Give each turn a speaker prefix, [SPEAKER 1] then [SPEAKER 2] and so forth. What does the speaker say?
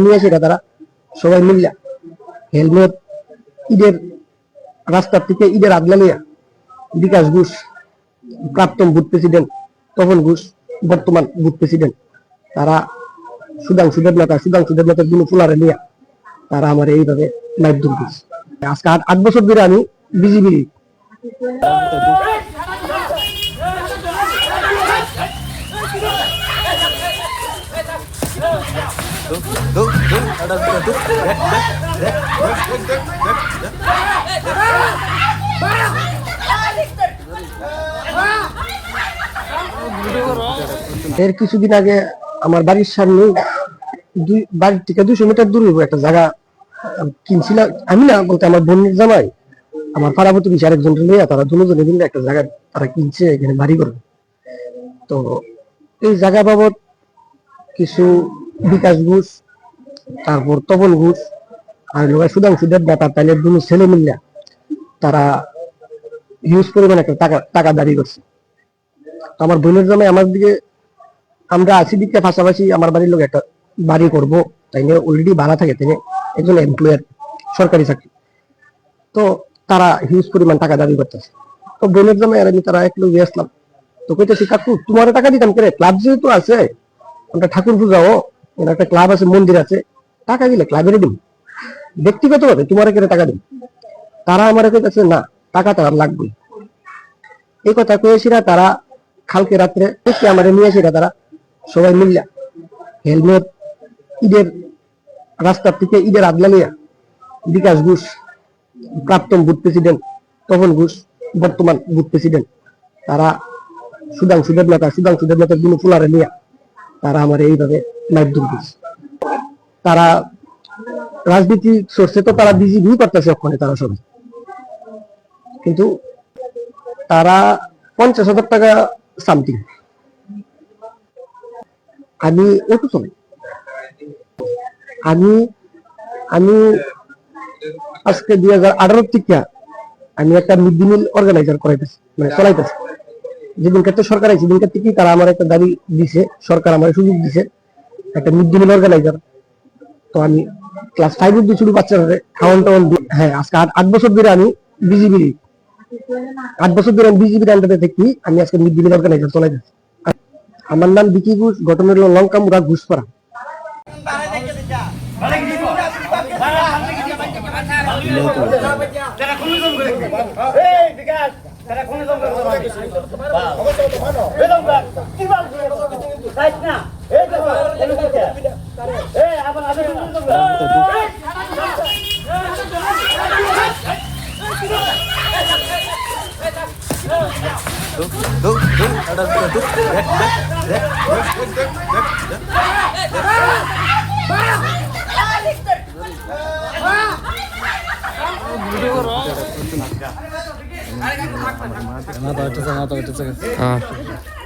[SPEAKER 1] নিয়ে আসে তারা সবাই মিল্লা হেলমেট ঈদের রাস্তার থেকে ঈদের আগলা নিয়া বিকাশ ঘোষ, প্রাক্তন বুথ প্রেসিডেন্ট তপন ঘোষ, বর্তমান বুথ প্রেসিডেন্ট, তারা সুধাংশু দেবনাথের দুনো ফুলারে নিয়ে তারা আমার এইভাবে মারধর করছে। আজকে 8 বছর ধরে আমি বিজিবি এর কিছুদিন আগে আমার বাড়ির সামনে বাড়ির থেকে 200 মিটার দূরে একটা জায়গা কিনছিলাম, আমি না বলতে আমার বোনের জামাই আমার পাড়া প্রতিবেশী আরেকজন নিয়ে তারা দুজনে মিলে একটা জায়গা তারা কিনছে, এখানে বাড়ি করবে। তো এই জায়গা বাবদ কিছু বিকাশ ঘোষ, তারপর তপন ঘোষ আর সুধাংশু দেবনাথ তার তাইলে দুটো ছেলে মিলে তারা হিউজ পরিমাণ একটা টাকা দাবি করছে। আমার বোনের জামাই আমার দিকে, আমরা আছি দিকে পাশাপাশি আমার বাড়ির লোক একটা বাড়ি করব, তাই নিয়ে অলরেডি ভাড়া থাকে, তিনি একজন এমপ্লয়ার, সরকারি চাকরি। তো তারা হিউজ পরিমাণ টাকা দাবি করতেছে। তো বোনের জামাই আর আমি তারা এক লোক আসলাম, তো কইতেছি কাকু তোমার টাকা দিতাম করে, ক্লাব যেহেতু আছে আমরা ঠাকুর পূজাও একটা ক্লাব আছে, মন্দির আছে, টাকা দিলে ক্লাবেরই দিন, ব্যক্তিগত ভাবে তোমার কেটে টাকা দিন। তারা আমার কইতেছে না টাকা তার লাগবে। এই কথা কয়েছিরা তারা কালকে রাত্রে আমার নিয়ে আসিরা তারা সবাই মিল্লা হেলমেট ঈদের রাস্তার থেকে ঈদের আগলা নিয়া বিকাশ ঘোষ, প্রাক্তন বুথ প্রেসিডেন্ট তপন ঘোষ, বর্তমান বুথ প্রেসিডেন্ট, তারা সুধাংশু দেবনাথের দুনো ফুলারে নিয়ে তারা আমার এইভাবে মারধর করছে। তারা রাজনীতি সোর্সে তো তারা বিজেপি করতেছে ওখানে তারা সবাই, কিন্তু তারা 50,000 টাকা সামথিং। আমি অটো চলাই, আমি আমি আজকে 2018 থেকে আমি একটা মিড ডে মিল অর্গানাইজার করাইতেছি, মানে চলাইতেছি। যেদিনকে তো সরকার আছে সেদিনকে থেকেই তারা আমার একটা দাবি দিছে, সরকার আমার সুযোগ দিছে একটা মিড ডে মিল অর্গানাইজার। তো আমি ক্লাস 5 অব্দি শুরু বাচ্চাদের খাওয়ান টাওয়ান। হ্যাঁ, আজকে 8 বছর ধরে আমি বিজিবি 8 বছর ধরে আমি বিজিবির আন্ডারে থাকি, আমি আজকে মিড ডে মিল অর্গানাইজার চলাইতেছি। আমার নাম বিকি ঘোষ, ঘটনা হলো Lankamura Ghoshpara.
[SPEAKER 2] Kenapa itu sangat